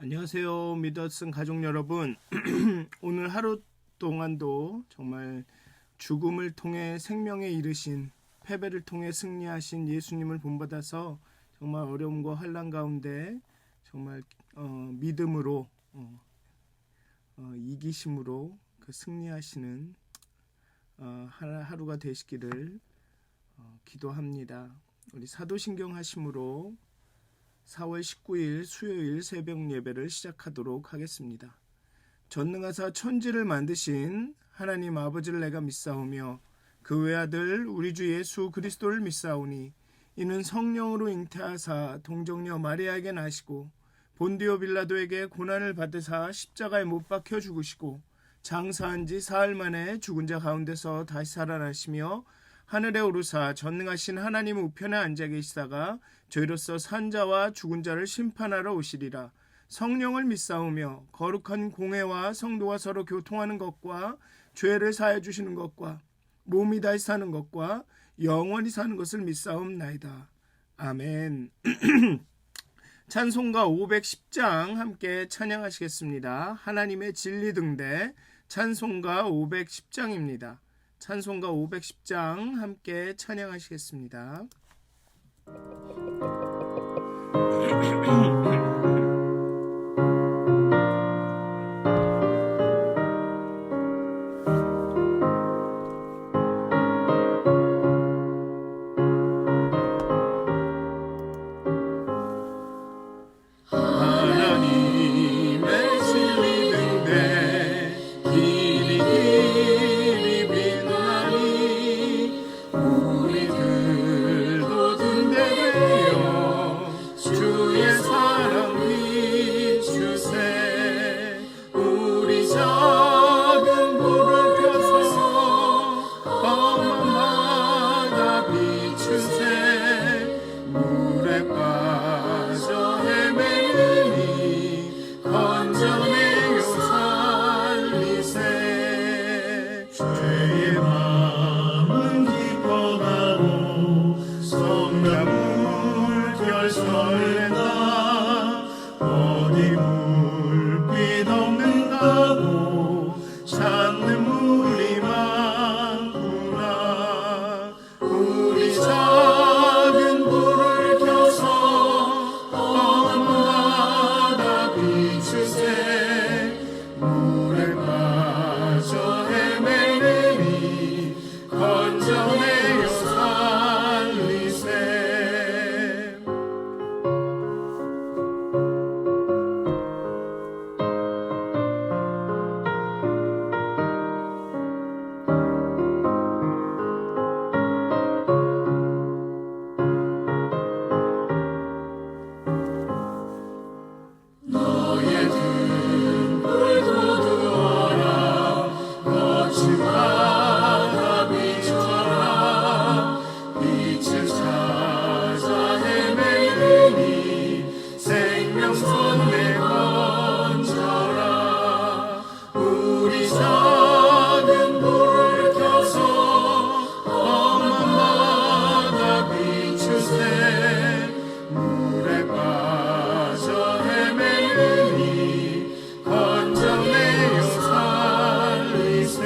안녕하세요. 믿었은 가족 여러분. 오늘 하루 동안도 정말 죽음을 통해 생명에 이르신, 패배를 통해 승리하신 예수님을 본받아서 정말 어려움과 환난 가운데 정말 믿음으로 이기심으로 그 승리하시는 하루가 되시기를 기도합니다. 우리 사도신경 하심으로 4월 19일 수요일 새벽 예배를 시작하도록 하겠습니다. 전능하사 천지를 만드신 하나님 아버지를 내가 믿사오며 그 외아들 우리 주 예수 그리스도를 믿사오니 이는 성령으로 잉태하사 동정녀 마리아에게 나시고 본디오 빌라도에게 고난을 받으사 십자가에 못 박혀 죽으시고 장사한 지 사흘 만에 죽은 자 가운데서 다시 살아나시며 하늘에 오르사 전능하신 하나님 우편에 앉아 계시다가 저희로서 산자와 죽은 자를 심판하러 오시리라. 성령을 믿사오며 거룩한 공회와 성도가 서로 교통하는 것과 죄를 사해 주시는 것과 몸이 다시 사는 것과 영원히 사는 것을 믿사옵나이다. 아멘. 찬송가 510장 함께 찬양하시겠습니다. 하나님의 진리 등대 찬송가 510장입니다. 찬송가 510장 함께 찬양하시겠습니다. 하나님의 진리 등대 길이 빛나니 우리들도 등대되어 주의 사랑 비추세. 우리 작은 불을 펴서 험한 바다 비추세. 물에 빠져 헤매니 건져내요 살리세. 죄의 마음은 깊어가고 성난 물결 설렌다. 어디 물빛 없는가고 찾는 물이 많구나. 우리 작은 불을 켜서 험한 바다 비추세. 물에 빠져 헤매니 건져내요 살리세. 너의 등불도 두어라. 거친 바다 비춰라. 빛을 찾아 헤매니 생명선 내건져라. 우리 작은 불을 켜서 험한 바다 비추세. 물에 빠져 헤매니 건져내요 살리세.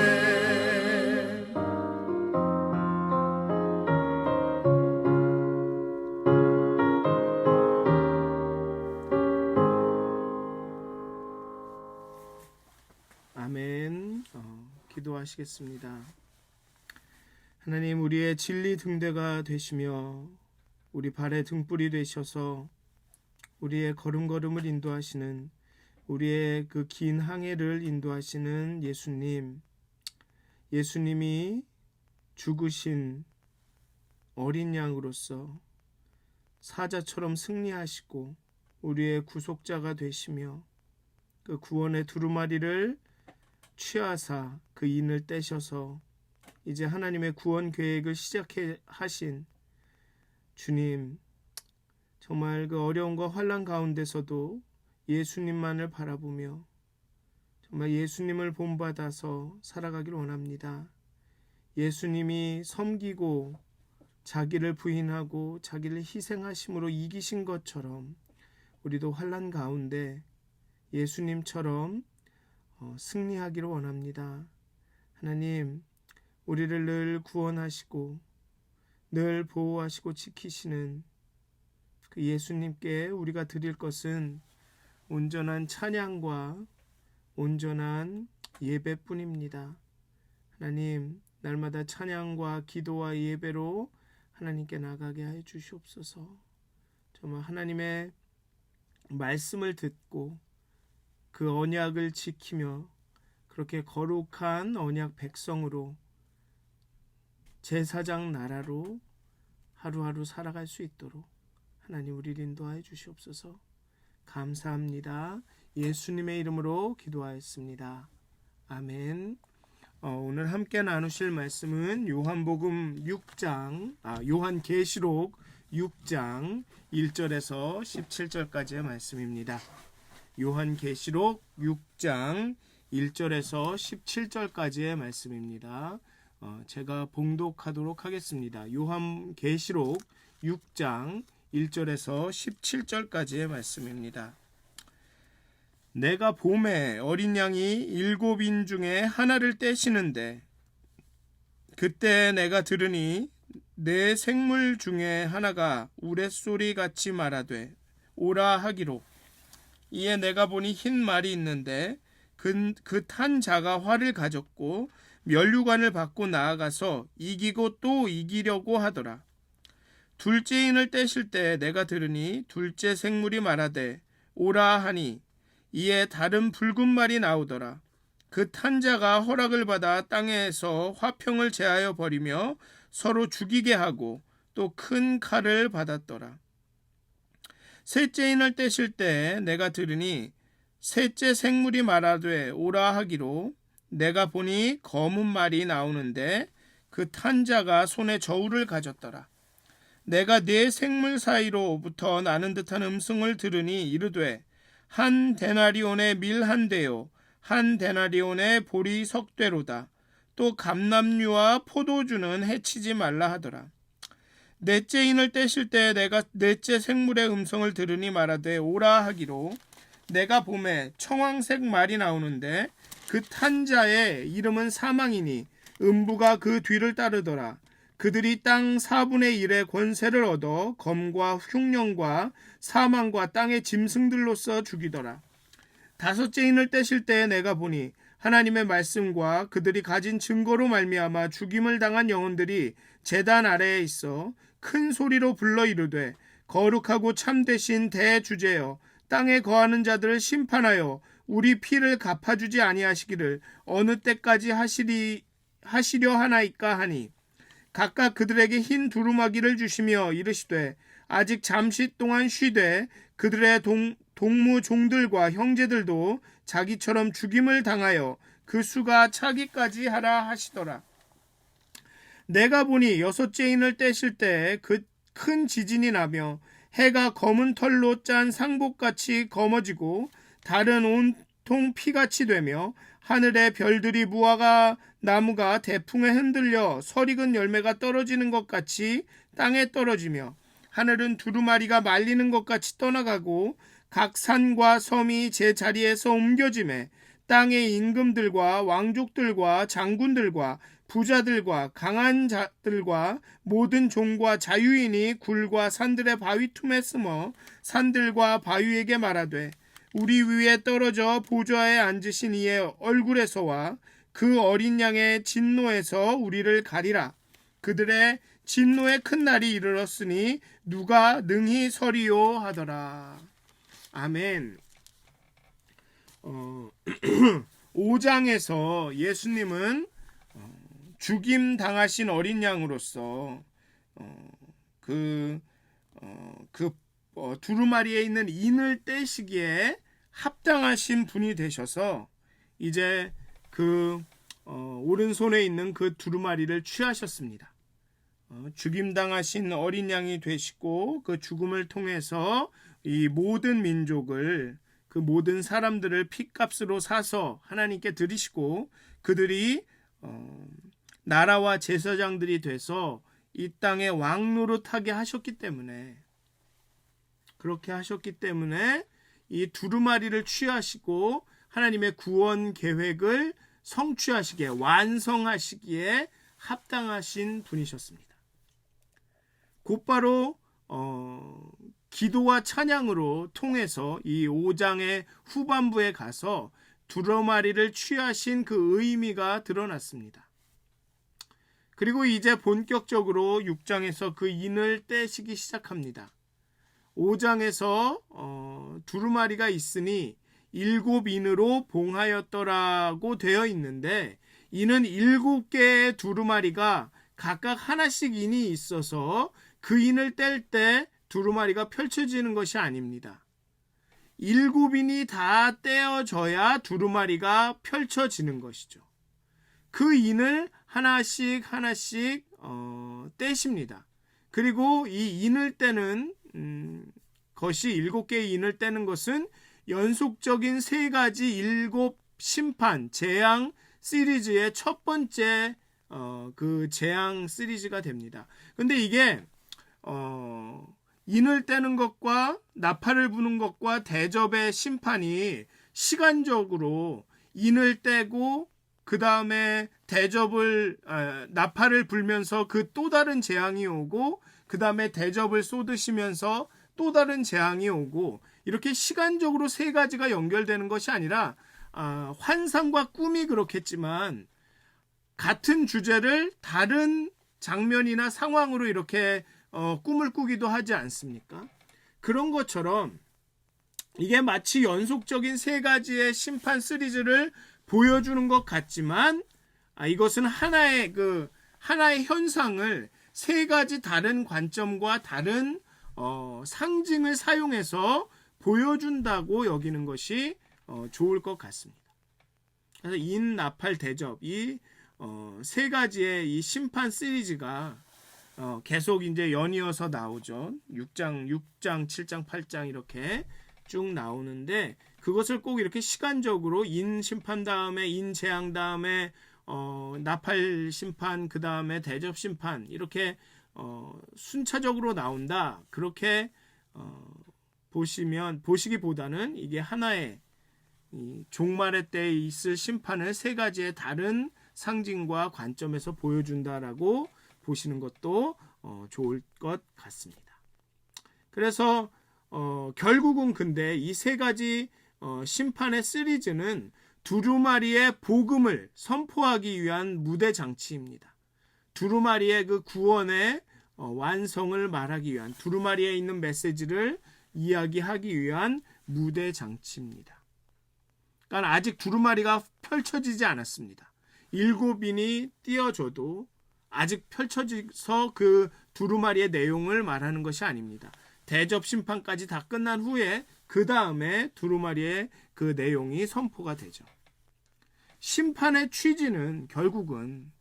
아멘. 기도하시겠습니다. 하나님, 우리의 진리 등대가 되시며 우리 발의 등불이 되셔서 우리의 걸음걸음을 인도하시는, 우리의 그 긴 항해를 인도하시는 예수님이 죽으신 어린 양으로서 사자처럼 승리하시고 우리의 구속자가 되시며 그 구원의 두루마리를 취하사 그 인을 떼셔서 이제 하나님의 구원 계획을 시작해 하신 주님, 정말 그 어려움과 환난 가운데서도 예수님만을 바라보며 정말 예수님을 본받아서 살아가길 원합니다. 예수님이 섬기고 자기를 부인하고 자기를 희생하심으로 이기신 것처럼 우리도 환난 가운데 예수님처럼 승리하기를 원합니다. 하나님, 우리를 늘 구원하시고 늘 보호하시고 지키시는 그 예수님께 우리가 드릴 것은 온전한 찬양과 온전한 예배뿐입니다. 하나님, 날마다 찬양과 기도와 예배로 하나님께 나가게 하여 주시옵소서. 정말 하나님의 말씀을 듣고 그 언약을 지키며 그렇게 거룩한 언약 백성으로 제사장 나라로 하루하루 살아갈 수 있도록 하나님 우리를 인도하여 주시옵소서. 감사합니다. 예수님의 이름으로 기도하였습니다. 아멘. 오늘 함께 나누실 말씀은 요한계시록 6장 1절에서 17절까지의 말씀입니다. 요한계시록 6장 1절에서 17절까지의 말씀입니다. 제가 봉독하도록 하겠습니다. 요한계시록 6장 1절에서 17절까지의 말씀입니다. 내가 봄에 어린 양이 7인 중에 하나를 떼시는데 그때 내가 들으니 네 생물 중에 하나가 우레소리 같이 말하되 오라 하기로 이에 내가 보니 흰 말이 있는데 그 탄 자가 활을 가졌고 면류관을 받고 나아가서 이기고 또 이기려고 하더라. 둘째 인을 떼실 때 내가 들으니 둘째 생물이 말하되 오라 하니 이에 다른 붉은 말이 나오더라. 그 탄 자가 허락을 받아 땅에서 화평을 제하여 버리며 서로 죽이게 하고 또 큰 칼을 받았더라. 셋째 인을 떼실 때 내가 들으니 셋째 생물이 말하되 오라 하기로 내가 보니 검은 말이 나오는데 그 탄 자가 손에 저울을 가졌더라. 내가 네 생물 사이로부터 나는 듯한 음성을 들으니 이르되 한 데나리온의 밀 한 대요 한 데나리온의 보리 석 대로다. 또 감람류와 포도주는 해치지 말라 하더라. 넷째 인을 떼실 때 내가 넷째 생물의 음성을 들으니 말하되 오라 하기로 내가 봄에 청황색 말이 나오는데 그 탄 자의 이름은 사망이니 음부가 그 뒤를 따르더라. 그들이 땅 4분의 1의 권세를 얻어 검과 흉령과 사망과 땅의 짐승들로서 죽이더라. 다섯째 인을 떼실 때 내가 보니 하나님의 말씀과 그들이 가진 증거로 말미암아 죽임을 당한 영혼들이 제단 아래에 있어 큰 소리로 불러 이르되 거룩하고 참되신 대주제여 땅에 거하는 자들을 심판하여 우리 피를 갚아주지 아니하시기를 어느 때까지 하시려 하나이까 하니 각각 그들에게 흰 두루마기를 주시며 이르시되 아직 잠시 동안 쉬되 그들의 동무 종들과 형제들도 자기처럼 죽임을 당하여 그 수가 차기까지 하라 하시더라. 내가 보니 여섯째 인을 떼실 때 그 큰 지진이 나며 해가 검은 털로 짠 상복같이 검어지고 달은 온통 피같이 되며 하늘의 별들이 무화과 나무가 대풍에 흔들려 설익은 열매가 떨어지는 것 같이 땅에 떨어지며 하늘은 두루마리가 말리는 것 같이 떠나가고 각 산과 섬이 제 자리에서 옮겨지매 땅의 임금들과 왕족들과 장군들과 부자들과 강한 자들과 모든 종과 자유인이 굴과 산들의 바위 틈에 숨어 산들과 바위에게 말하되 우리 위에 떨어져 보좌에 앉으신 이의 얼굴에서와 그 어린 양의 진노에서 우리를 가리라. 그들의 진노의 큰 날이 이르렀으니 누가 능히 서리요 하더라. 아멘. 5장에서 예수님은 죽임 당하신 어린 양으로서 두루마리에 있는 인을 떼시기에 합당하신 분이 되셔서 이제 그 오른손에 있는 그 두루마리를 취하셨습니다. 죽임 당하신 어린 양이 되시고 그 죽음을 통해서 이 모든 민족을 그 모든 사람들을 핏값으로 사서 하나님께 드리시고 그들이 나라와 제사장들이 돼서 이 땅에 왕노릇하게 하셨기 때문에 그렇게 하셨기 때문에 이 두루마리를 취하시고 하나님의 구원 계획을 성취하시기에, 완성하시기에 합당하신 분이셨습니다. 곧바로 기도와 찬양으로 통해서 이 5장의 후반부에 가서 두루마리를 취하신 그 의미가 드러났습니다. 그리고 이제 본격적으로 6장에서 그 인을 떼시기 시작합니다. 5장에서 두루마리가 있으니 7인으로 봉하였더라고 되어 있는데, 이는 7개의 두루마리가 각각 하나씩 인이 있어서 그 인을 뗄 때 두루마리가 펼쳐지는 것이 아닙니다. 7인이 다 떼어져야 두루마리가 펼쳐지는 것이죠. 그 인을 하나씩 떼십니다. 그리고 이 인을 떼는 것이 7개의 인을 떼는 것은 연속적인 3가지 7심판 재앙 시리즈의 첫 번째 그 재앙 시리즈가 됩니다. 근데 이게 인을 떼는 것과 나팔을 부는 것과 대접의 심판이 시간적으로 인을 떼고 그 다음에 나팔을 불면서 그 또 다른 재앙이 오고, 그 다음에 대접을 쏟으시면서 또 다른 재앙이 오고, 이렇게 시간적으로 3가지가 연결되는 것이 아니라 환상과 꿈이 그렇겠지만 같은 주제를 다른 장면이나 상황으로 이렇게 꿈을 꾸기도 하지 않습니까? 그런 것처럼 이게 마치 연속적인 3가지의 심판 시리즈를 보여주는 것 같지만 이것은 하나의 현상을 3가지 다른 관점과 다른 상징을 사용해서 보여준다고 여기는 것이 좋을 것 같습니다. 그래서 인, 나팔, 대접, 이 3가지의 이 심판 시리즈가 계속 이제 연이어서 나오죠. 6장, 7장, 8장 이렇게 쭉 나오는데, 그것을 꼭 이렇게 시간적으로 인 심판 다음에 인 재앙 다음에 나팔 심판, 그 다음에 대접 심판, 이렇게 순차적으로 나온다, 그렇게 보시기보다는 이게 하나의 종말의 때에 있을 심판을 3가지의 다른 상징과 관점에서 보여준다라고 보시는 것도 좋을 것 같습니다. 그래서 결국은 근데 이 3가지 심판의 시리즈는 두루마리의 복음을 선포하기 위한 무대 장치입니다. 두루마리의 그 구원의 완성을 말하기 위한, 두루마리에 있는 메시지를 이야기하기 위한 무대 장치입니다. 그러니까 아직 두루마리가 펼쳐지지 않았습니다. 7인이 띄어져도 아직 펼쳐져서 그 두루마리의 내용을 말하는 것이 아닙니다. 대접 심판까지 다 끝난 후에 그 다음에 두루마리의 그 내용이 선포가 되죠. 심판의 취지는 결국은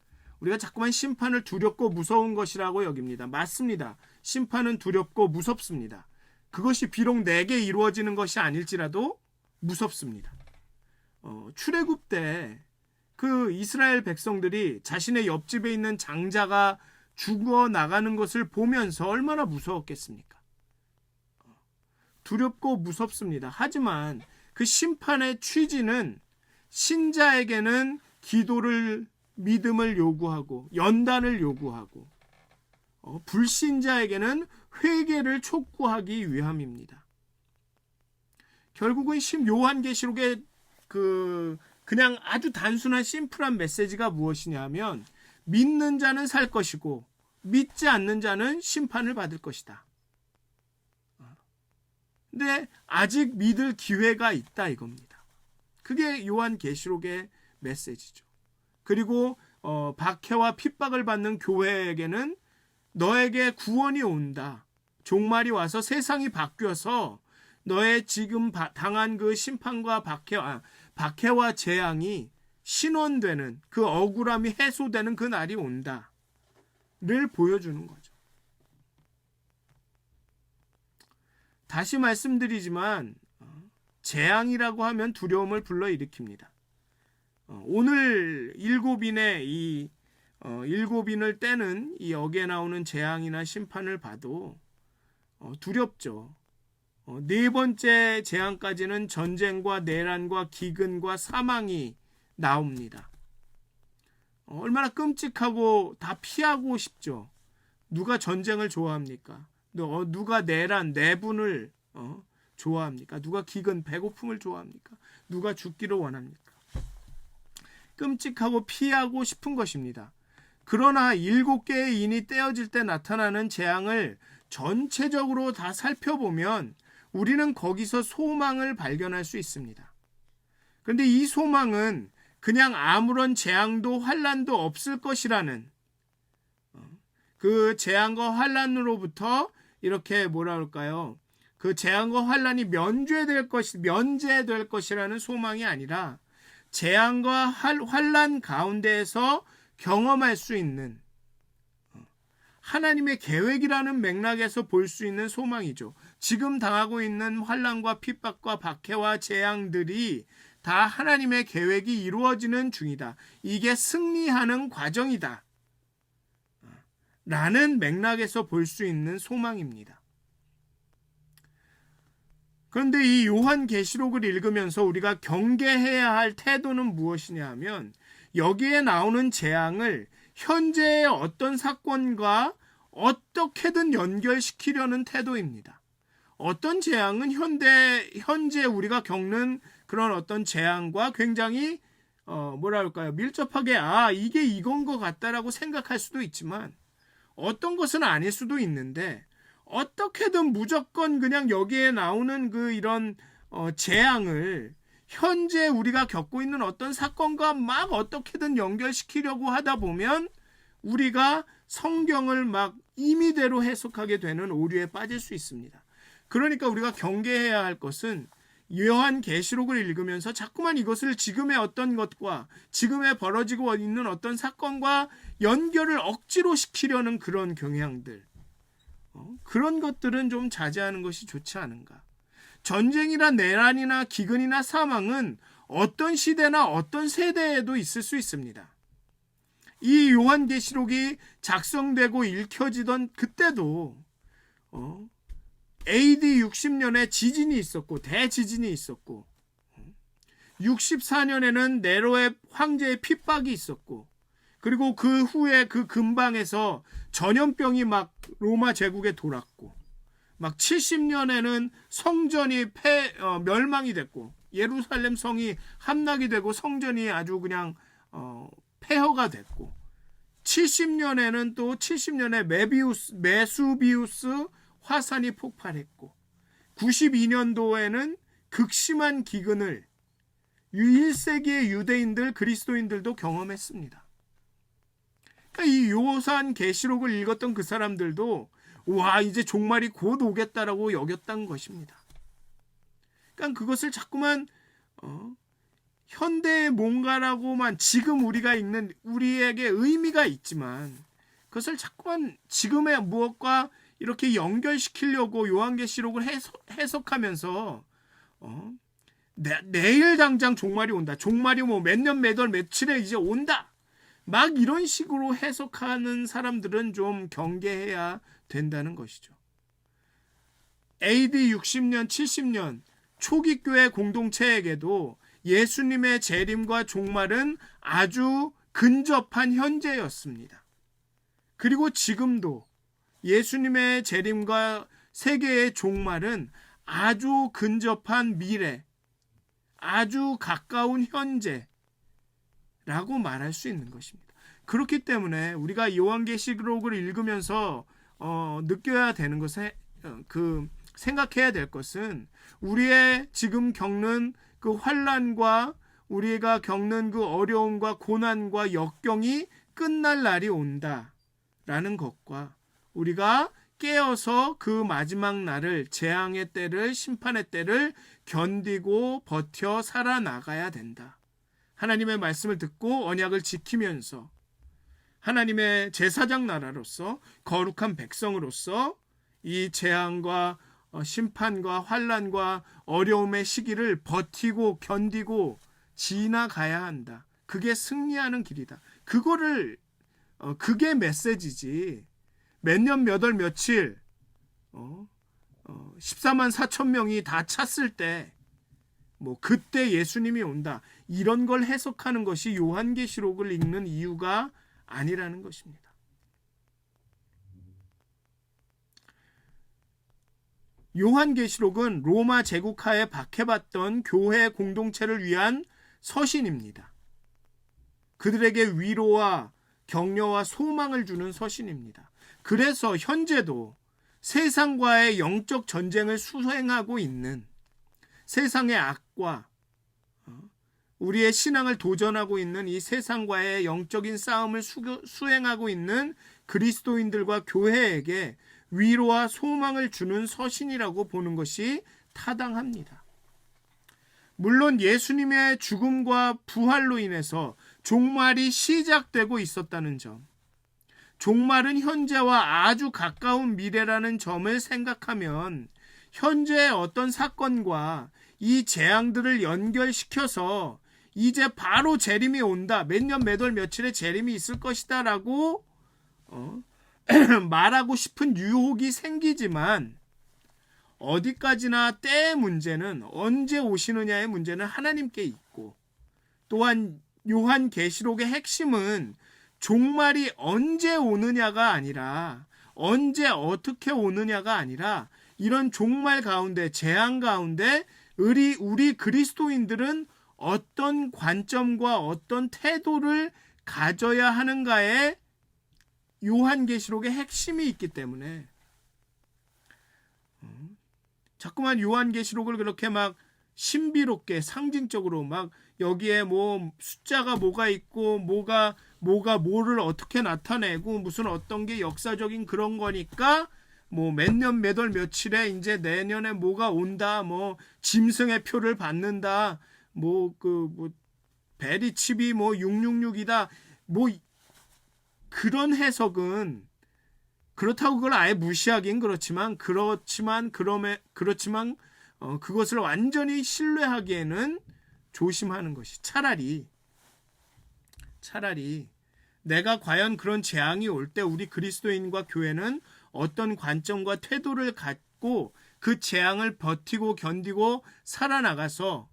우리가 자꾸만 심판을 두렵고 무서운 것이라고 여깁니다. 맞습니다. 심판은 두렵고 무섭습니다. 그것이 비록 내게 이루어지는 것이 아닐지라도 무섭습니다. 출애굽 때 그 이스라엘 백성들이 자신의 옆집에 있는 장자가 죽어 나가는 것을 보면서 얼마나 무서웠겠습니까? 두렵고 무섭습니다. 하지만 그 심판의 취지는 신자에게는 기도를, 믿음을 요구하고 연단을 요구하고, 불신자에게는 회개를 촉구하기 위함입니다. 결국은 요한계시록의 그냥 아주 단순한 심플한 메시지가 무엇이냐면, 믿는 자는 살 것이고 믿지 않는 자는 심판을 받을 것이다. 근데 아직 믿을 기회가 있다 이겁니다. 그게 요한계시록의 메시지죠. 그리고 박해와 핍박을 받는 교회에게는 너에게 구원이 온다. 종말이 와서 세상이 바뀌어서 너의 지금 당한 그 심판과 박해와 재앙이 신원되는, 그 억울함이 해소되는 그 날이 온다를 보여주는 거죠. 다시 말씀드리지만 재앙이라고 하면 두려움을 불러일으킵니다. 오늘 7인의 7인을 떼는 이 역에 나오는 재앙이나 심판을 봐도 두렵죠. 네 번째 재앙까지는 전쟁과 내란과 기근과 사망이 나옵니다. 얼마나 끔찍하고 다 피하고 싶죠. 누가 전쟁을 좋아합니까? 누가 내란, 내분을 좋아합니까? 누가 기근, 배고픔을 좋아합니까? 누가 죽기를 원합니까? 끔찍하고 피하고 싶은 것입니다. 그러나 7개의 인이 떼어질 때 나타나는 재앙을 전체적으로 다 살펴보면 우리는 거기서 소망을 발견할 수 있습니다. 그런데 이 소망은 그냥 아무런 재앙도 환난도 없을 것이라는 그 재앙과 환난으로부터 이렇게 그 재앙과 환난이 면제될 것이라는 소망이 아니라 재앙과 환난 가운데에서 경험할 수 있는 하나님의 계획이라는 맥락에서 볼 수 있는 소망이죠. 지금 당하고 있는 환난과 핍박과 박해와 재앙들이 다 하나님의 계획이 이루어지는 중이다. 이게 승리하는 과정이다. 라는 맥락에서 볼 수 있는 소망입니다. 그런데 이 요한계시록을 읽으면서 우리가 경계해야 할 태도는 무엇이냐 하면 여기에 나오는 재앙을 현재의 어떤 사건과 어떻게든 연결시키려는 태도입니다. 어떤 재앙은 현재 우리가 겪는 그런 어떤 재앙과 굉장히 밀접하게 이게 이건 것 같다라고 생각할 수도 있지만 어떤 것은 아닐 수도 있는데 어떻게든 무조건 그냥 여기에 나오는 이런 재앙을 현재 우리가 겪고 있는 어떤 사건과 막 어떻게든 연결시키려고 하다 보면 우리가 성경을 막 임의대로 해석하게 되는 오류에 빠질 수 있습니다. 그러니까 우리가 경계해야 할 것은 요한계시록을 읽으면서 자꾸만 이것을 지금의 어떤 것과 지금에 벌어지고 있는 어떤 사건과 연결을 억지로 시키려는 그런 경향들, 그런 것들은 좀 자제하는 것이 좋지 않은가. 전쟁이나 내란이나 기근이나 사망은 어떤 시대나 어떤 세대에도 있을 수 있습니다. 이 요한계시록이 작성되고 읽혀지던 그때도 AD 60년에 지진이 있었고 대지진이 있었고 64년에는 네로의 황제의 핍박이 있었고 그리고 그 후에 그 근방에서 전염병이 막 로마 제국에 돌았고 막 70년에는 성전이 멸망이 됐고 예루살렘 성이 함락이 되고 성전이 아주 그냥 폐허가 됐고 70년에는 또 70년에 메수비우스 화산이 폭발했고 92년도에는 극심한 기근을 1세기의 유대인들 그리스도인들도 경험했습니다. 그러니까 이 요한계시록을 읽었던 그 사람들도 이제 종말이 곧 오겠다라고 여겼던 것입니다. 그러니까 그것을 자꾸만 현대의 뭔가라고만 지금 우리가 읽는 우리에게 의미가 있지만 그것을 자꾸만 지금의 무엇과 이렇게 연결시키려고 요한계시록을 해석하면서 내일 당장 종말이 온다. 종말이 몇 년 몇 월 며칠에 이제 온다. 막 이런 식으로 해석하는 사람들은 좀 경계해야 된다는 것이죠. AD 60년, 70년 초기 교회 공동체에게도 예수님의 재림과 종말은 아주 근접한 현재였습니다. 그리고 지금도 예수님의 재림과 세계의 종말은 아주 근접한 미래, 아주 가까운 현재라고 말할 수 있는 것입니다. 그렇기 때문에 우리가 요한계시록을 읽으면서 느껴야 되는 것은 생각해야 될 것은 우리의 지금 겪는 그 환난과 우리가 겪는 그 어려움과 고난과 역경이 끝날 날이 온다라는 것과 우리가 깨어서 그 마지막 날을 재앙의 때를 심판의 때를 견디고 버텨 살아나가야 된다. 하나님의 말씀을 듣고 언약을 지키면서 하나님의 제사장 나라로서 거룩한 백성으로서 이 재앙과 심판과 환난과 어려움의 시기를 버티고 견디고 지나가야 한다. 그게 승리하는 길이다. 그게 메시지지. 몇 년 몇 월 며칠 14만 4천 명이 다 찼을 때 뭐 그때 예수님이 온다, 이런 걸 해석하는 것이 요한계시록을 읽는 이유가 아니라는 것입니다. 요한계시록은 로마 제국하에 박해받던 교회 공동체를 위한 서신입니다. 그들에게 위로와 격려와 소망을 주는 서신입니다. 그래서 현재도 세상과의 영적 전쟁을 수행하고 있는, 세상의 악과 우리의 신앙을 도전하고 있는 이 세상과의 영적인 싸움을 수행하고 있는 그리스도인들과 교회에게 위로와 소망을 주는 서신이라고 보는 것이 타당합니다. 물론 예수님의 죽음과 부활로 인해서 종말이 시작되고 있었다는 점, 종말은 현재와 아주 가까운 미래라는 점을 생각하면 현재의 어떤 사건과 이 재앙들을 연결시켜서 이제 바로 재림이 온다, 몇 년 몇 월 며칠에 재림이 있을 것이다 라고 말하고 싶은 유혹이 생기지만, 어디까지나 때의 문제는, 언제 오시느냐의 문제는 하나님께 있고, 또한 요한계시록의 핵심은 종말이 언제 오느냐가 아니라, 언제 어떻게 오느냐가 아니라, 이런 종말 가운데, 재앙 가운데 우리 그리스도인들은 어떤 관점과 어떤 태도를 가져야 하는가에 요한계시록의 핵심이 있기 때문에, 자꾸만 요한계시록을 그렇게 막 신비롭게 상징적으로 막 여기에 뭐 숫자가 뭐가 있고 뭐가 뭐를 어떻게 나타내고 무슨 어떤 게 역사적인 그런 거니까 뭐 몇 년 몇 월 며칠에 이제 내년에 뭐가 온다, 뭐 짐승의 표를 받는다, 뭐 베리칩이 뭐 666이다, 뭐 그런 해석은, 그렇다고 그걸 아예 무시하긴 그렇지만 그것을 완전히 신뢰하기에는 조심하는 것이, 차라리 내가 과연 그런 재앙이 올 때 우리 그리스도인과 교회는 어떤 관점과 태도를 갖고 그 재앙을 버티고 견디고 살아나가서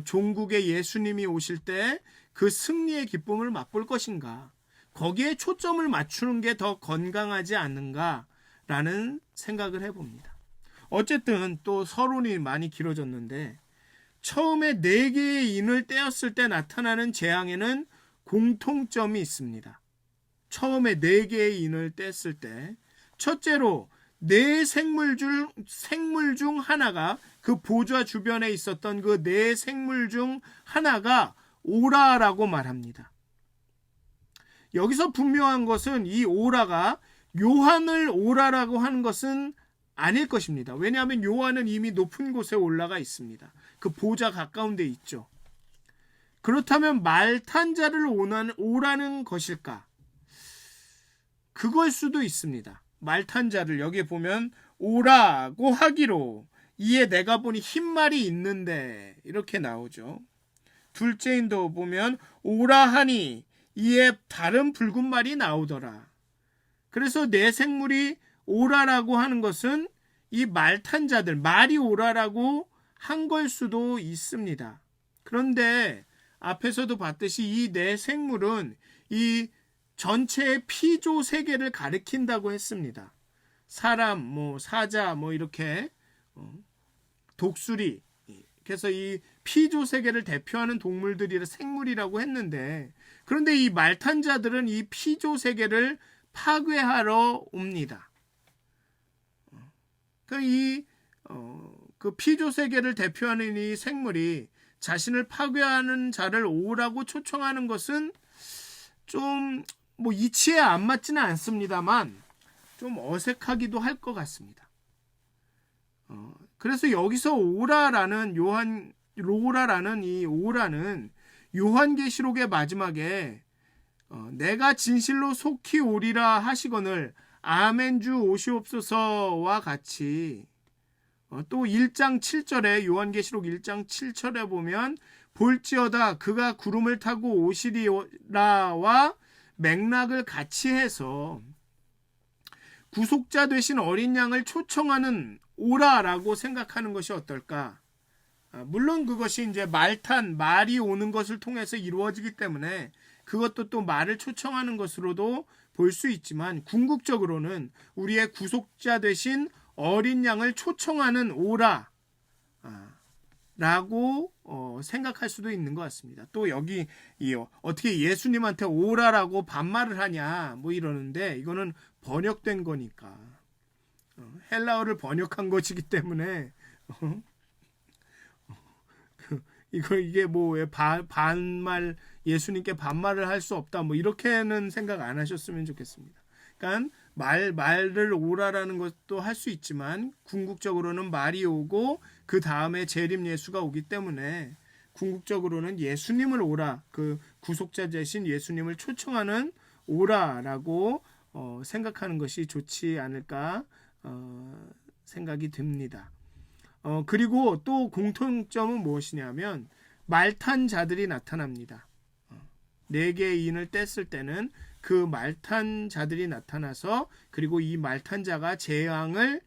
종국의 예수님이 오실 때 그 승리의 기쁨을 맛볼 것인가, 거기에 초점을 맞추는 게 더 건강하지 않는가라는 생각을 해봅니다. 어쨌든 또 서론이 많이 길어졌는데, 처음에 4개의 인을 떼었을 때 나타나는 재앙에는 공통점이 있습니다. 처음에 4개의 인을 뗐을 때, 첫째로 4생물 중 하나가, 그 보좌 주변에 있었던 그 4생물 중 하나가 오라라고 말합니다. 여기서 분명한 것은 이 오라가 요한을 오라라고 하는 것은 아닐 것입니다. 왜냐하면 요한은 이미 높은 곳에 올라가 있습니다. 그 보좌 가까운 데 있죠. 그렇다면 말 탄 자를 오라는 것일까? 그걸 수도 있습니다. 말 탄 자를 여기에 보면 오라고 하기로 이에 내가 보니 흰 말이 있는데 이렇게 나오죠. 둘째 인도 보면 오라 하니 이에 다른 붉은 말이 나오더라. 그래서 4생물이 오라라고 하는 것은 이 말 탄 자들, 말이 오라라고 한 걸 수도 있습니다. 그런데 앞에서도 봤듯이 이 4생물은 이 전체의 피조 세계를 가리킨다고 했습니다. 사람, 사자, 이렇게 독수리, 그래서 이 피조 세계를 대표하는 동물들이라 생물이라고 했는데, 그런데 이 말 탄 자들은 이 피조 세계를 파괴하러 옵니다. 그 피조 세계를 대표하는 이 생물이 자신을 파괴하는 자를 오라고 초청하는 것은 좀 이치에 안 맞지는 않습니다만 좀 어색하기도 할 것 같습니다. 그래서 여기서 오라라는 이 오라는 요한계시록의 마지막에 내가 진실로 속히 오리라 하시거늘 아멘 주 오시옵소서와 같이, 또 1장 7절에 요한계시록 1장 7절에 보면 볼지어다 그가 구름을 타고 오시리라와 맥락을 같이 해서 구속자 되신 어린 양을 초청하는 오라라고 생각하는 것이 어떨까? 물론 그것이 이제 말이 오는 것을 통해서 이루어지기 때문에 그것도 또 말을 초청하는 것으로도 볼 수 있지만, 궁극적으로는 우리의 구속자 되신 어린 양을 초청하는 오라 라고 생각할 수도 있는 것 같습니다. 또 여기 어떻게 예수님한테 오라라고 반말을 하냐 뭐 이러는데, 이거는 번역된 거니까, 헬라어를 번역한 것이기 때문에 이게 뭐 왜 반말, 예수님께 반말을 할 수 없다 뭐 이렇게는 생각 안 하셨으면 좋겠습니다. 그러니까 말을 오라라는 것도 할 수 있지만, 궁극적으로는 말이 오고 그 다음에 재림 예수가 오기 때문에 궁극적으로는 예수님을 오라, 그 구속자 되신 예수님을 초청하는 오라라고 생각하는 것이 좋지 않을까 생각이 듭니다. 그리고 또 공통점은 무엇이냐면, 말탄 자들이 나타납니다. 4개의 인을 뗐을 때는 그 말탄 자들이 나타나서, 그리고 이 말탄 자가 재앙을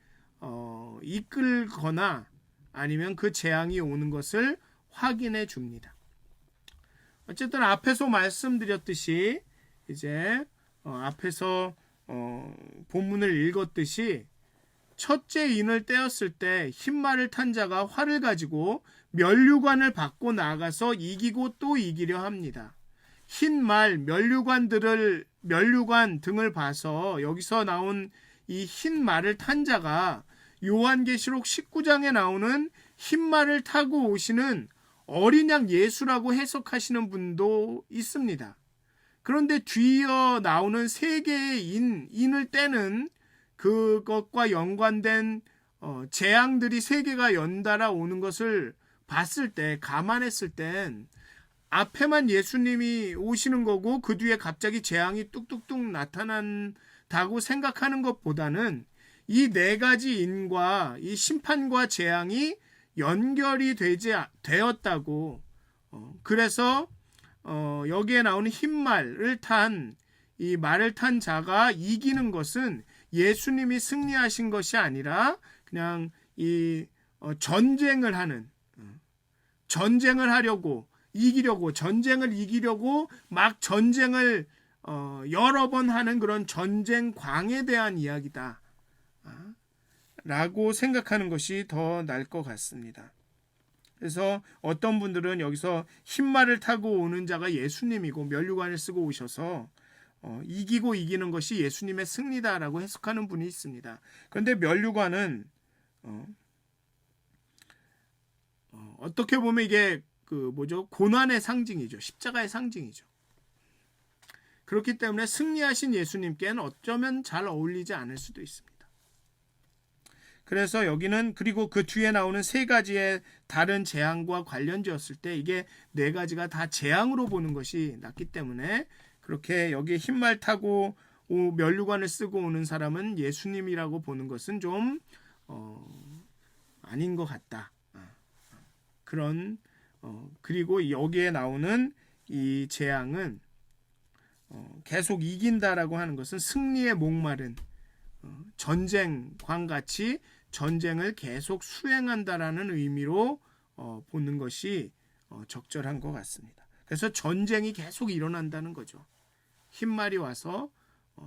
이끌거나 아니면 그 재앙이 오는 것을 확인해 줍니다. 어쨌든 앞에서 말씀드렸듯이, 이제 앞에서 본문을 읽었듯이, 첫째 인을 떼었을 때 흰말을 탄 자가 활을 가지고 면류관을 받고 나아가서 이기고 또 이기려 합니다. 흰말, 면류관 등을 봐서 여기서 나온 이 흰말을 탄 자가 요한계시록 19장에 나오는 흰말을 타고 오시는 어린 양 예수라고 해석하시는 분도 있습니다. 그런데 뒤이어 나오는 3개의 인을 떼는 그것과 연관된 재앙들이 3개가 연달아 오는 것을 봤을 때, 감안했을 땐 앞에만 예수님이 오시는 거고 그 뒤에 갑자기 재앙이 뚝뚝뚝 나타난다고 생각하는 것보다는 이 4가지 인과 이 심판과 재앙이 연결이 되었다고, 그래서 여기에 나오는 흰말을 탄 이 말을 탄 자가 이기는 것은 예수님이 승리하신 것이 아니라 그냥 이 전쟁을 하려고, 전쟁을 이기려고 막 전쟁을 여러 번 하는 그런 전쟁광에 대한 이야기다 라고 생각하는 것이 더 나을 것 같습니다. 그래서 어떤 분들은 여기서 흰말을 타고 오는 자가 예수님이고 면류관을 쓰고 오셔서 이기고 이기는 것이 예수님의 승리다라고 해석하는 분이 있습니다. 그런데 면류관은 어떻게 보면 이게 고난의 상징이죠. 십자가의 상징이죠. 그렇기 때문에 승리하신 예수님께는 어쩌면 잘 어울리지 않을 수도 있습니다. 그래서 여기는, 그리고 그 뒤에 나오는 3가지의 다른 재앙과 관련지었을 때 이게 4가지가 다 재앙으로 보는 것이 낫기 때문에, 그렇게 여기 흰말 타고 면류관을 쓰고 오는 사람은 예수님이라고 보는 것은 좀 아닌 것 같다. 그런 그리고 여기에 나오는 이 재앙은 계속 이긴다라고 하는 것은 승리에 목마른 전쟁광같이 전쟁을 계속 수행한다라는 의미로 보는 것이 적절한 것 같습니다. 그래서 전쟁이 계속 일어난다는 거죠. 흰말이 와서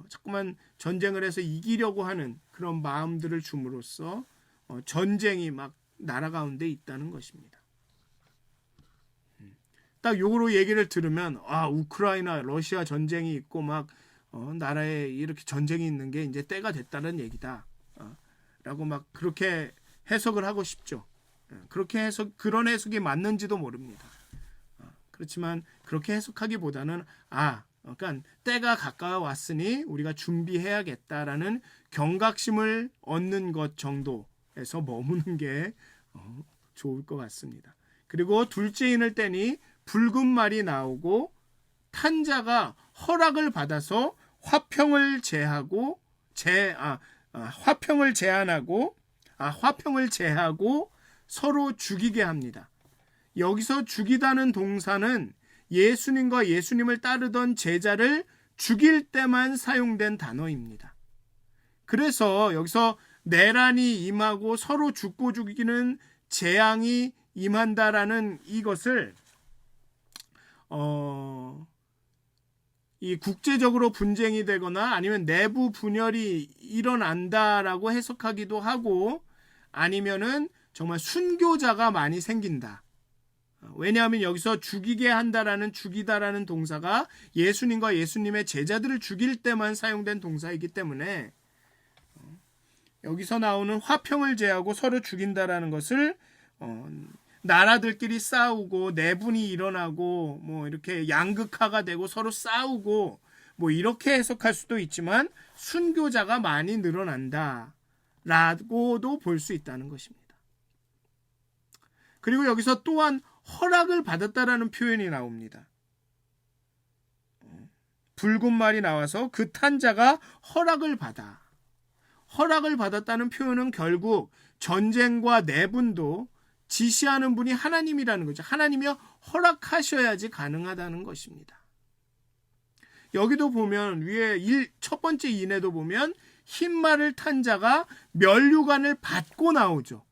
자꾸만 전쟁을 해서 이기려고 하는 그런 마음들을 줌으로써 전쟁이 막 나라 가운데 있다는 것입니다. 딱 요거로 얘기를 들으면, 우크라이나 러시아 전쟁이 있고 막 나라에 이렇게 전쟁이 있는 게 이제 때가 됐다는 얘기다 라고 막 그렇게 해석을 하고 싶죠. 그렇게 그런 해석이 맞는지도 모릅니다. 그렇지만 그렇게 해석하기보다는 그러니까 때가 가까워왔으니 우리가 준비해야겠다라는 경각심을 얻는 것 정도에서 머무는 게 좋을 것 같습니다. 그리고 둘째 인을 떼니 붉은 말이 나오고 탄 자가 허락을 받아서 화평을 제하고 서로 죽이게 합니다. 여기서 죽이다는 동사는 예수님과 예수님을 따르던 제자를 죽일 때만 사용된 단어입니다. 그래서 여기서 내란이 임하고 서로 죽고 죽이는 재앙이 임한다라는 이것을 이 국제적으로 분쟁이 되거나 아니면 내부 분열이 일어난다라고 해석하기도 하고, 아니면은 정말 순교자가 많이 생긴다. 왜냐하면 여기서 죽이게 한다라는 죽이다라는 동사가 예수님과 예수님의 제자들을 죽일 때만 사용된 동사이기 때문에 여기서 나오는 화평을 제하고 서로 죽인다라는 것을 나라들끼리 싸우고 내분이 일어나고 뭐 이렇게 양극화가 되고 서로 싸우고 뭐 이렇게 해석할 수도 있지만 순교자가 많이 늘어난다 라고도 볼 수 있다는 것입니다. 그리고 여기서 또한 허락을 받았다라는 표현이 나옵니다. 붉은 말이 나와서 그 탄 자가 허락을 받았다는 표현은 결국 전쟁과 내분도 지시하는 분이 하나님이라는 거죠. 하나님이 허락하셔야지 가능하다는 것입니다. 여기도 보면 위에 첫 번째 인에도 보면 흰 말을 탄 자가 면류관을 받고 나오죠.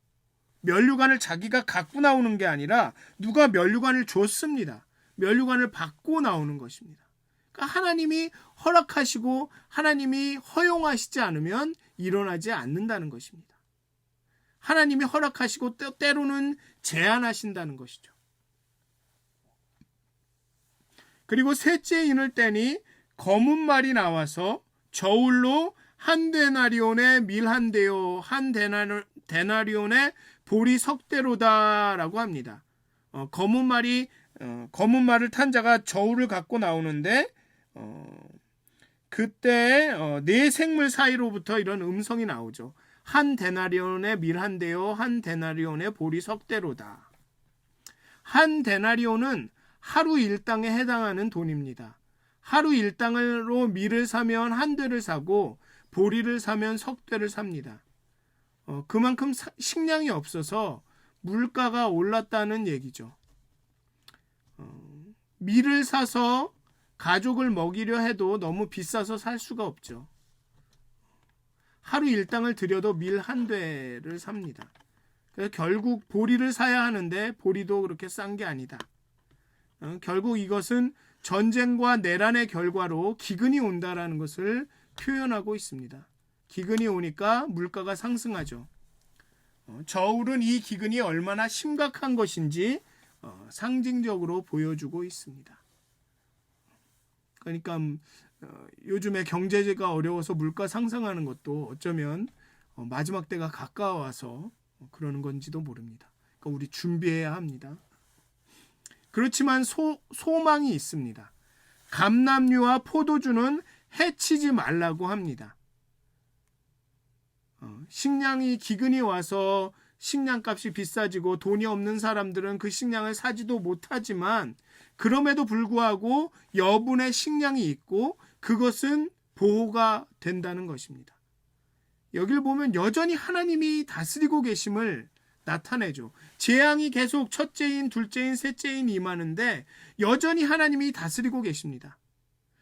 면류관을 자기가 갖고 나오는 게 아니라 누가 면류관을 줬습니다. 면류관을 받고 나오는 것입니다. 그러니까 하나님이 허락하시고 하나님이 허용하시지 않으면 일어나지 않는다는 것입니다. 하나님이 허락하시고 때로는 제한하신다는 것이죠. 그리고 셋째 인을 떼니 검은 말이 나와서 저울로 한 데나리온의 밀 한 대요, 한 데나리온의 보리 석대로다라고 합니다. 검은 말을 탄 자가 저울을 갖고 나오는데 그때 네 생물 사이로부터 이런 음성이 나오죠. 한 데나리온의 밀 한 대요, 한 데나리온의 보리 석대로다. 한 데나리온은 하루 일당에 해당하는 돈입니다. 하루 일당으로 밀을 사면 한 대를 사고 보리를 사면 석대를 삽니다. 그만큼 식량이 없어서 물가가 올랐다는 얘기죠. 밀을 사서 가족을 먹이려 해도 너무 비싸서 살 수가 없죠. 하루 일당을 들여도 밀 한 대를 삽니다. 그래서 결국 보리를 사야 하는데 보리도 그렇게 싼 게 아니다. 결국 이것은 전쟁과 내란의 결과로 기근이 온다라는 것을 표현하고 있습니다. 기근이 오니까 물가가 상승하죠. 저울은 이 기근이 얼마나 심각한 것인지 상징적으로 보여주고 있습니다. 그러니까 요즘에 경제가 어려워서 물가 상승하는 것도 어쩌면 마지막 때가 가까워서 그러는 건지도 모릅니다. 그러니까 우리 준비해야 합니다. 그렇지만 소망이 있습니다. 감람류와 포도주는 해치지 말라고 합니다. 식량이 기근이 와서 식량값이 비싸지고 돈이 없는 사람들은 그 식량을 사지도 못하지만 그럼에도 불구하고 여분의 식량이 있고 그것은 보호가 된다는 것입니다. 여기를 보면 여전히 하나님이 다스리고 계심을 나타내죠. 재앙이 계속 첫째인, 둘째인, 셋째인 임하는데 여전히 하나님이 다스리고 계십니다.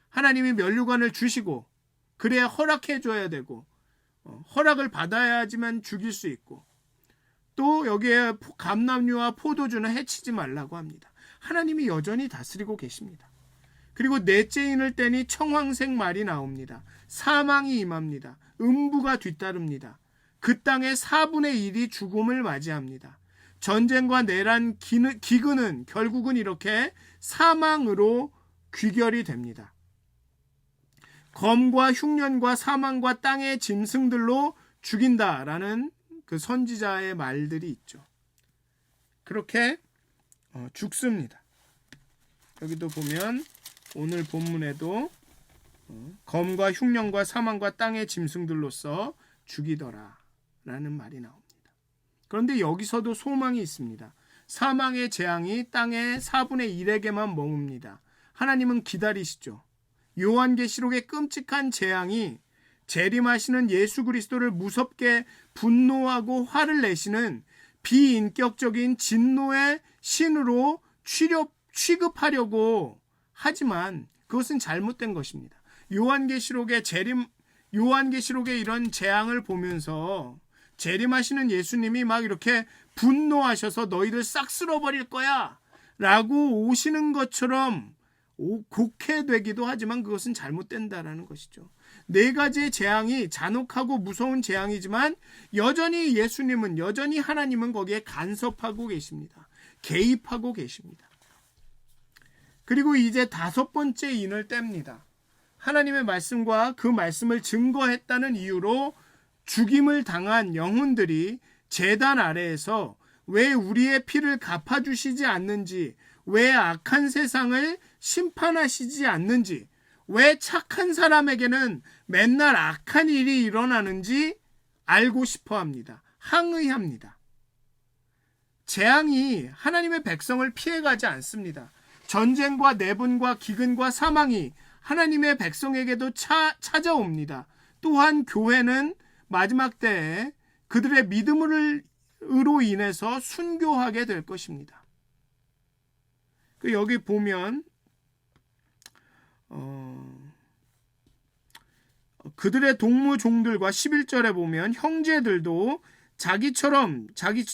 하나님이 면류관을 주시고 그래야 허락해 줘야 되고 허락을 받아야지만 죽일 수 있고 또 여기에 감람류와 포도주는 해치지 말라고 합니다. 하나님이 여전히 다스리고 계십니다. 그리고 넷째 인을 떼니 청황색 말이 나옵니다. 사망이 임합니다. 음부가 뒤따릅니다. 그 땅의 4분의 1이 죽음을 맞이합니다. 전쟁과 내란 기근은 결국은 이렇게 사망으로 귀결이 됩니다. 검과 흉년과 사망과 땅의 짐승들로 죽인다라는 그 선지자의 말들이 있죠. 그렇게 죽습니다. 여기도 보면 오늘 본문에도 검과 흉년과 사망과 땅의 짐승들로서 죽이더라 라는 말이 나옵니다. 그런데 여기서도 소망이 있습니다. 사망의 재앙이 땅의 4분의 1에게만 머뭅니다. 하나님은 기다리시죠. 요한계시록의 끔찍한 재앙이 재림하시는 예수 그리스도를 무섭게 분노하고 화를 내시는 비인격적인 진노의 신으로 취급하려고 하지만 그것은 잘못된 것입니다. 요한계시록의 이런 재앙을 보면서 재림하시는 예수님이 막 이렇게 분노하셔서 너희들 싹 쓸어버릴 거야 라고 오시는 것처럼 곡해되기도 하지만 그것은 잘못된다라는 것이죠. 네 가지의 재앙이 잔혹하고 무서운 재앙이지만 여전히 예수님은, 여전히 하나님은 거기에 간섭하고 계십니다. 개입하고 계십니다. 그리고 이제 5번째 인을 뗍니다. 하나님의 말씀과 그 말씀을 증거했다는 이유로 죽임을 당한 영혼들이 제단 아래에서 왜 우리의 피를 갚아주시지 않는지, 왜 악한 세상을 심판하시지 않는지, 왜 착한 사람에게는 맨날 악한 일이 일어나는지 알고 싶어 합니다. 항의합니다. 재앙이 하나님의 백성을 피해가지 않습니다. 전쟁과 내분과 기근과 사망이 하나님의 백성에게도 찾아옵니다. 또한 교회는 마지막 때에 그들의 믿음으로 인해서 순교하게 될 것입니다. 여기 보면 그들의 동무 종들과 11절에 보면 형제들도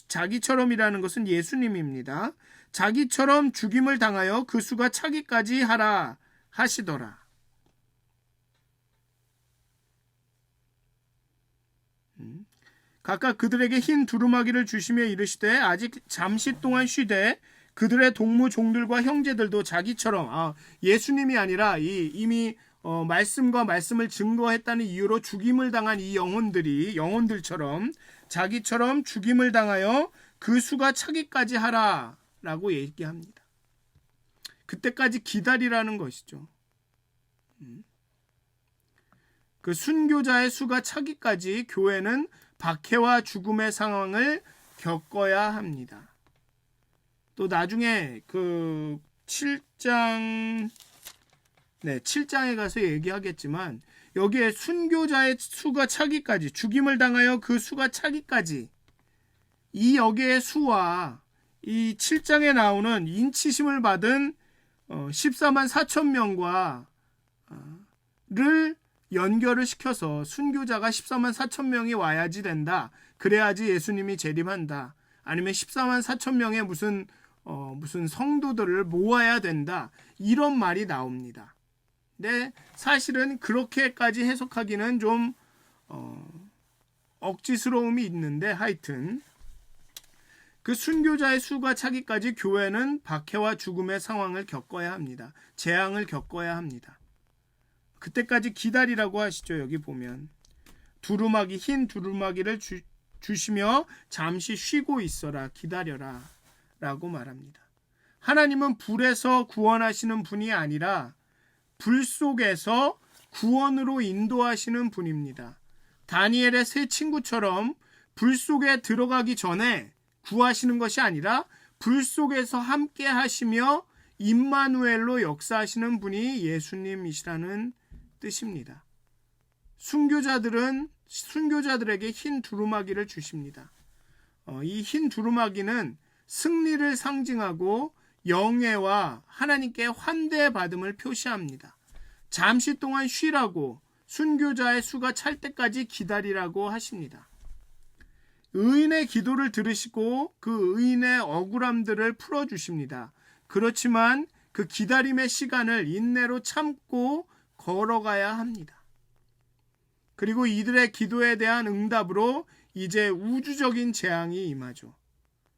자기처럼이라는 것은 예수님입니다. 자기처럼 죽임을 당하여 그 수가 차기까지 하라 하시더라. 각각 그들에게 흰 두루마기를 주시며 이르시되 아직 잠시 동안 쉬되 그들의 동무 종들과 형제들도 자기처럼, 예수님이 아니라 이미 말씀과 말씀을 증거했다는 이유로 죽임을 당한 이 영혼들처럼 자기처럼 죽임을 당하여 그 수가 차기까지 하라라고 얘기합니다. 그때까지 기다리라는 것이죠. 그 순교자의 수가 차기까지 교회는 박해와 죽음의 상황을 겪어야 합니다. 또 나중에 그 7장에 가서 얘기하겠지만 여기에 순교자의 수가 차기까지, 죽임을 당하여 그 수가 차기까지, 이 여기의 수와 이 7장에 나오는 인치심을 받은 14만 4천 명과 를 연결을 시켜서 순교자가 14만 4천 명이 와야지 된다. 그래야지 예수님이 재림한다. 아니면 14만 4천 명의 무슨 성도들을 모아야 된다. 이런 말이 나옵니다. 근데 사실은 그렇게까지 해석하기는 좀 억지스러움이 있는데 하여튼 그 순교자의 수가 차기까지 교회는 박해와 죽음의 상황을 겪어야 합니다. 재앙을 겪어야 합니다. 그때까지 기다리라고 하시죠. 여기 보면 흰 두루마기를 주시며 잠시 쉬고 있어라, 기다려라 라고 말합니다. 하나님은 불에서 구원하시는 분이 아니라 불 속에서 구원으로 인도하시는 분입니다. 다니엘의 세 친구처럼 불 속에 들어가기 전에 구하시는 것이 아니라 불 속에서 함께 하시며 임마누엘로 역사하시는 분이 예수님이시라는 뜻입니다. 순교자들에게 흰 두루마기를 주십니다. 이 흰 두루마기는 승리를 상징하고 영예와 하나님께 환대받음을 표시합니다. 잠시 동안 쉬라고, 순교자의 수가 찰 때까지 기다리라고 하십니다. 의인의 기도를 들으시고 그 의인의 억울함들을 풀어주십니다. 그렇지만 그 기다림의 시간을 인내로 참고 걸어가야 합니다. 그리고 이들의 기도에 대한 응답으로 이제 우주적인 재앙이 임하죠.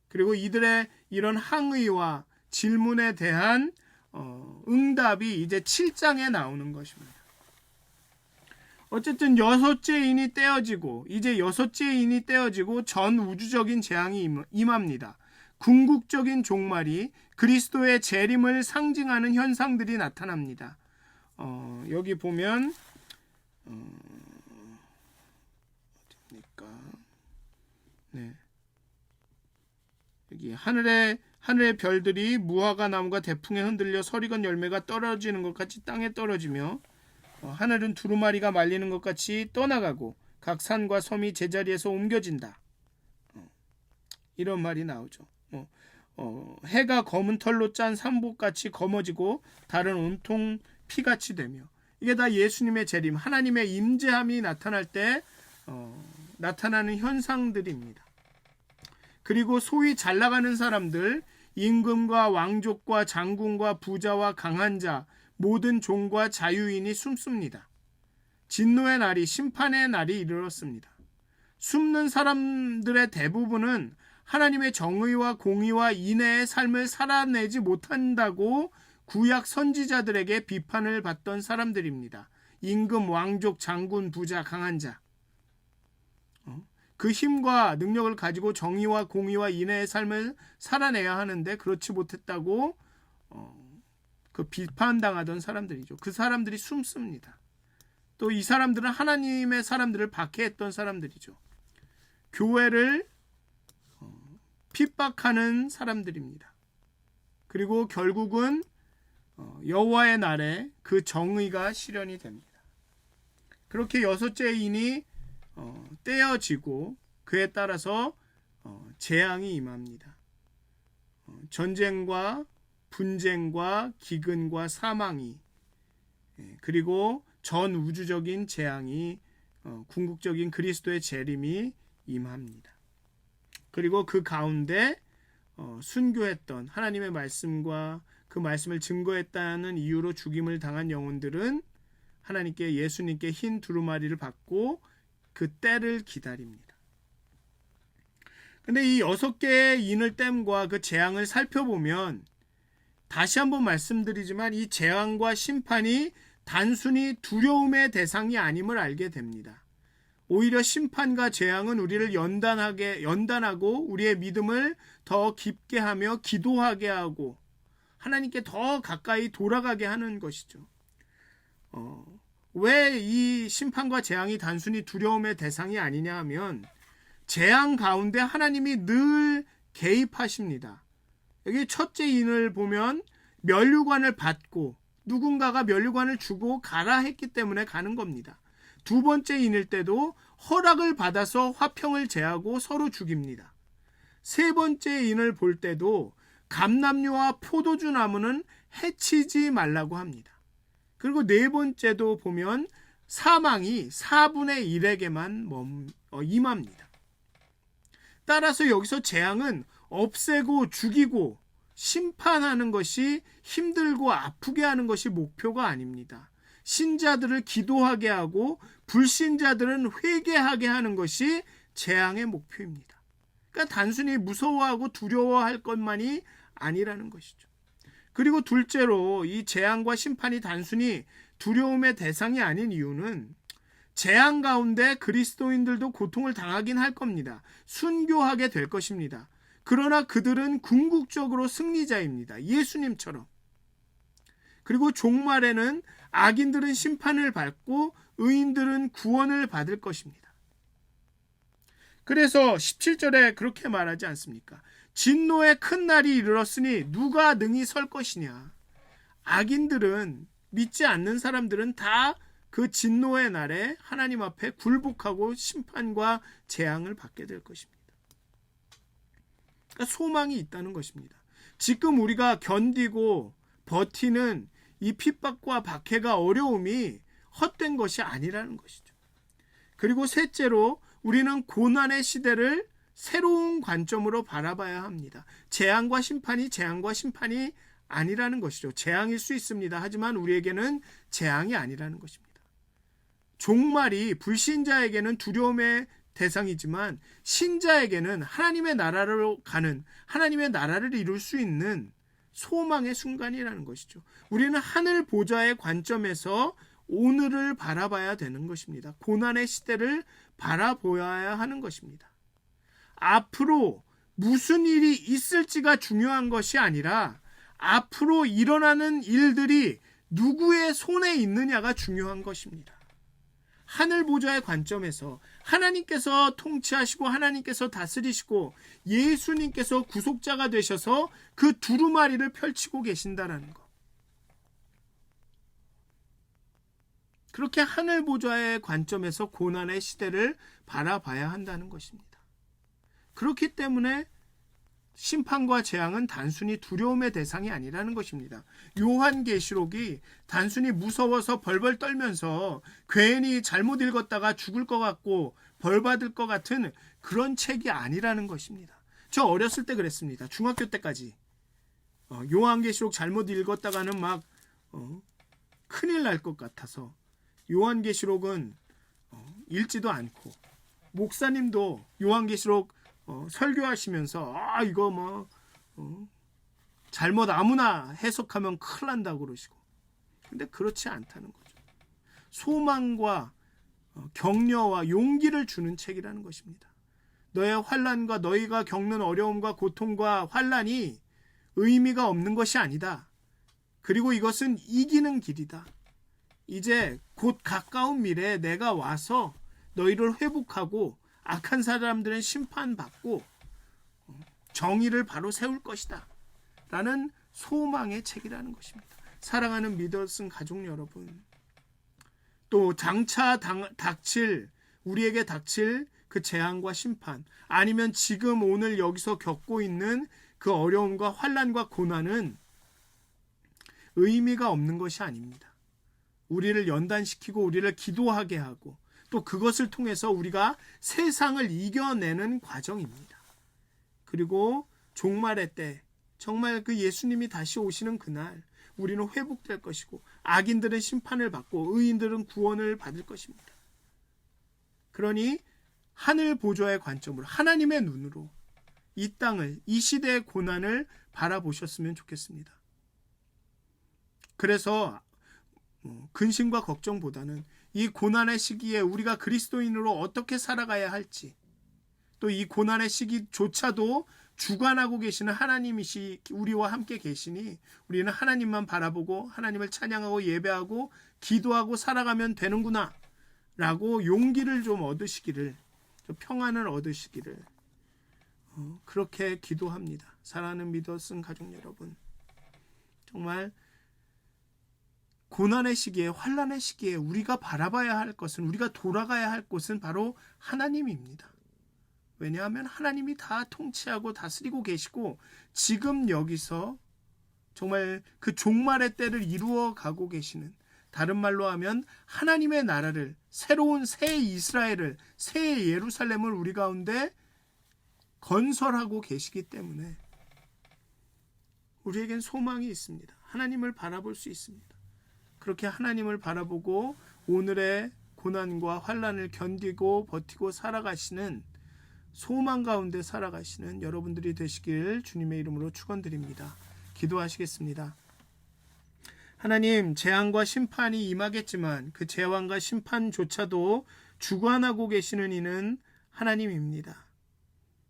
그리고 이들의 이런 항의와 질문에 대한 응답이 이제 7장에 나오는 것입니다. 어쨌든 6째 인이 떼어지고 전 우주적인 재앙이 임합니다. 궁극적인 종말이 그리스도의 재림을 상징하는 현상들이 나타납니다. 여기 보면 어디입니까? 여기 하늘의 별들이 무화과 나무가 대풍에 흔들려 서리건 열매가 떨어지는 것 같이 땅에 떨어지며 하늘은 두루마리가 말리는 것 같이 떠나가고 각 산과 섬이 제자리에서 옮겨진다. 이런 말이 나오죠. 해가 검은 털로 짠 삼복같이 검어지고 달은 온통 피같이 되며, 이게 다 예수님의 재림, 하나님의 임재함이 나타날 때 나타나는 현상들입니다. 그리고 소위 잘 나가는 사람들, 임금과 왕족과 장군과 부자와 강한 자, 모든 종과 자유인이 숨습니다. 진노의 날이, 심판의 날이 이르렀습니다. 숨는 사람들의 대부분은 하나님의 정의와 공의와 인애의 삶을 살아내지 못한다고 구약 선지자들에게 비판을 받던 사람들입니다. 임금, 왕족, 장군, 부자, 강한 자. 그 힘과 능력을 가지고 정의와 공의와 인애의 삶을 살아내야 하는데 그렇지 못했다고 그 비판당하던 사람들이죠. 그 사람들이 숨습니다. 또 이 사람들은 하나님의 사람들을 박해했던 사람들이죠. 교회를 핍박하는 사람들입니다. 그리고 결국은 여호와의 날에 그 정의가 실현이 됩니다. 그렇게 여섯째 인이 떼어지고 그에 따라서 재앙이 임합니다. 전쟁과 분쟁과 기근과 사망이, 그리고 전 우주적인 재앙이, 궁극적인 그리스도의 재림이 임합니다. 그리고 그 가운데 순교했던 하나님의 말씀과 그 말씀을 증거했다는 이유로 죽임을 당한 영혼들은 하나님께, 예수님께 흰 두루마리를 받고 그 때를 기다립니다. 근데 이 6개의 인을 땜과 그 재앙을 살펴보면 다시 한번 말씀드리지만 이 재앙과 심판이 단순히 두려움의 대상이 아님을 알게 됩니다. 오히려 심판과 재앙은 우리를 연단하고 우리의 믿음을 더 깊게 하며 기도하게 하고 하나님께 더 가까이 돌아가게 하는 것이죠. 왜 이 심판과 재앙이 단순히 두려움의 대상이 아니냐 하면 재앙 가운데 하나님이 늘 개입하십니다. 여기 첫째 인을 보면 면류관을 받고 누군가가 면류관을 주고 가라 했기 때문에 가는 겁니다. 두 번째 인일 때도 허락을 받아서 화평을 제하고 서로 죽입니다. 세 번째 인을 볼 때도 감람류와 포도주 나무는 해치지 말라고 합니다. 그리고 네 번째도 보면 사망이 4분의 1에게만 임합니다. 따라서 여기서 재앙은 없애고 죽이고 심판하는 것이, 힘들고 아프게 하는 것이 목표가 아닙니다. 신자들을 기도하게 하고 불신자들은 회개하게 하는 것이 재앙의 목표입니다. 그러니까 단순히 무서워하고 두려워할 것만이 아니라는 것이죠. 그리고 둘째로 이 재앙과 심판이 단순히 두려움의 대상이 아닌 이유는 재앙 가운데 그리스도인들도 고통을 당하긴 할 겁니다. 순교하게 될 것입니다. 그러나 그들은 궁극적으로 승리자입니다. 예수님처럼. 그리고 종말에는 악인들은 심판을 받고 의인들은 구원을 받을 것입니다. 그래서 17절에 그렇게 말하지 않습니까? 진노의 큰 날이 이르렀으니 누가 능히 설 것이냐. 악인들은, 믿지 않는 사람들은 다 그 진노의 날에 하나님 앞에 굴복하고 심판과 재앙을 받게 될 것입니다. 그러니까 소망이 있다는 것입니다. 지금 우리가 견디고 버티는 이 핍박과 박해가, 어려움이 헛된 것이 아니라는 것이죠. 그리고 셋째로 우리는 고난의 시대를 새로운 관점으로 바라봐야 합니다. 재앙과 심판이 아니라는 것이죠. 재앙일 수 있습니다. 하지만 우리에게는 재앙이 아니라는 것입니다. 종말이 불신자에게는 두려움의 대상이지만 신자에게는 하나님의 나라로 가는, 하나님의 나라를 이룰 수 있는 소망의 순간이라는 것이죠. 우리는 하늘 보좌의 관점에서 오늘을 바라봐야 되는 것입니다. 고난의 시대를 바라보아야 하는 것입니다. 앞으로 무슨 일이 있을지가 중요한 것이 아니라 앞으로 일어나는 일들이 누구의 손에 있느냐가 중요한 것입니다. 하늘 보좌의 관점에서 하나님께서 통치하시고 하나님께서 다스리시고 예수님께서 구속자가 되셔서 그 두루마리를 펼치고 계신다라는 것. 그렇게 하늘 보좌의 관점에서 고난의 시대를 바라봐야 한다는 것입니다. 그렇기 때문에 심판과 재앙은 단순히 두려움의 대상이 아니라는 것입니다. 요한계시록이 단순히 무서워서 벌벌 떨면서 괜히 잘못 읽었다가 죽을 것 같고 벌 받을 것 같은 그런 책이 아니라는 것입니다. 저 어렸을 때 그랬습니다. 중학교 때까지 요한계시록 잘못 읽었다가는 막 큰일 날 것 같아서 요한계시록은 읽지도 않고, 목사님도 요한계시록 설교하시면서 이거 잘못 아무나 해석하면 큰일 난다고 그러시고, 근데 그렇지 않다는 거죠. 소망과 격려와 용기를 주는 책이라는 것입니다. 너의 환난과 너희가 겪는 어려움과 고통과 환난이 의미가 없는 것이 아니다. 그리고 이것은 이기는 길이다. 이제 곧 가까운 미래에 내가 와서 너희를 회복하고 악한 사람들은 심판받고 정의를 바로 세울 것이다 라는 소망의 책이라는 것입니다. 사랑하는 믿었은 가족 여러분, 또 장차 우리에게 닥칠 그 재앙과 심판, 아니면 지금 오늘 여기서 겪고 있는 그 어려움과 환난과 고난은 의미가 없는 것이 아닙니다. 우리를 연단시키고 우리를 기도하게 하고, 또 그것을 통해서 우리가 세상을 이겨내는 과정입니다. 그리고 종말의 때, 정말 그 예수님이 다시 오시는 그날 우리는 회복될 것이고, 악인들은 심판을 받고 의인들은 구원을 받을 것입니다. 그러니 하늘 보좌의 관점으로, 하나님의 눈으로 이 땅을, 이 시대의 고난을 바라보셨으면 좋겠습니다. 그래서 근심과 걱정보다는 이 고난의 시기에 우리가 그리스도인으로 어떻게 살아가야 할지, 또 이 고난의 시기조차도 주관하고 계시는 하나님이시 우리와 함께 계시니 우리는 하나님만 바라보고 하나님을 찬양하고 예배하고 기도하고 살아가면 되는구나 라고 용기를 좀 얻으시기를, 좀 평안을 얻으시기를 그렇게 기도합니다. 사랑하는 믿었은 가족 여러분, 정말 고난의 시기에, 환난의 시기에 우리가 바라봐야 할 것은, 우리가 돌아가야 할 곳은 바로 하나님입니다. 왜냐하면 하나님이 다 통치하고 다스리고 계시고, 지금 여기서 정말 그 종말의 때를 이루어 가고 계시는, 다른 말로 하면 하나님의 나라를, 새로운 새 이스라엘을, 새 예루살렘을 우리 가운데 건설하고 계시기 때문에 우리에겐 소망이 있습니다. 하나님을 바라볼 수 있습니다. 그렇게 하나님을 바라보고 오늘의 고난과 환난을 견디고 버티고 살아가시는, 소망 가운데 살아가시는 여러분들이 되시길 주님의 이름으로 축원드립니다. 기도하시겠습니다. 하나님, 재앙과 심판이 임하겠지만 그 재앙과 심판조차도 주관하고 계시는 이는 하나님입니다.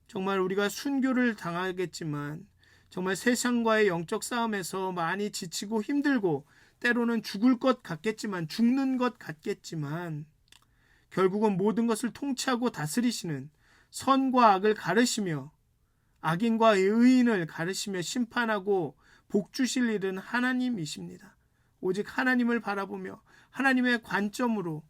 정말 우리가 순교를 당하겠지만, 정말 세상과의 영적 싸움에서 많이 지치고 힘들고 때로는 죽을 것 같겠지만, 죽는 것 같겠지만, 결국은 모든 것을 통치하고 다스리시는, 선과 악을 가르시며 악인과 의인을 가르시며 심판하고 복 주실 일은 하나님이십니다. 오직 하나님을 바라보며 하나님의 관점으로,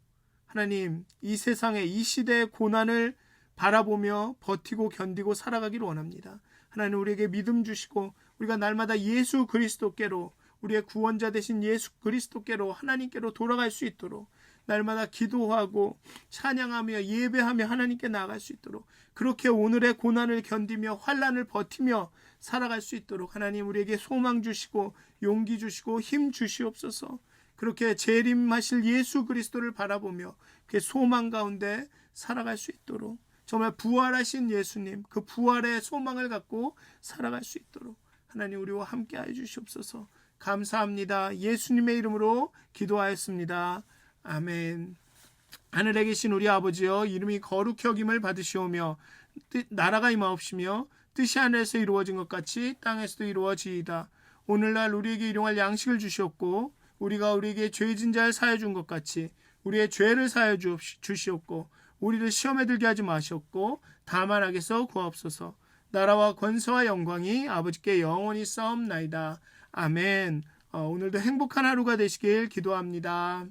하나님, 이 세상의, 이 시대의 고난을 바라보며 버티고 견디고 살아가기를 원합니다. 하나님, 우리에게 믿음 주시고 우리가 날마다 예수 그리스도께로, 우리의 구원자 되신 예수 그리스도께로, 하나님께로 돌아갈 수 있도록, 날마다 기도하고 찬양하며 예배하며 하나님께 나아갈 수 있도록, 그렇게 오늘의 고난을 견디며 환난을 버티며 살아갈 수 있도록 하나님 우리에게 소망 주시고 용기 주시고 힘 주시옵소서. 그렇게 재림하실 예수 그리스도를 바라보며 그 소망 가운데 살아갈 수 있도록, 정말 부활하신 예수님, 그 부활의 소망을 갖고 살아갈 수 있도록 하나님 우리와 함께 해 주시옵소서. 감사합니다. 예수님의 이름으로 기도하였습니다. 아멘. 하늘에 계신 우리 아버지여, 이름이 거룩히 여김을 받으시오며 나라가 임하옵시며 뜻이 하늘에서 이루어진 것 같이 땅에서도 이루어지이다. 오늘날 우리에게 일용할 양식을 주시옵고, 우리가 우리에게 죄진 자를 사하여 준 것 같이 우리의 죄를 사하여 주시옵고, 우리를 시험에 들게 하지 마시옵고 다만 악에서 구하옵소서. 나라와 권세와 영광이 아버지께 영원히 싸움나이다. 아멘. 오늘도 행복한 하루가 되시길 기도합니다.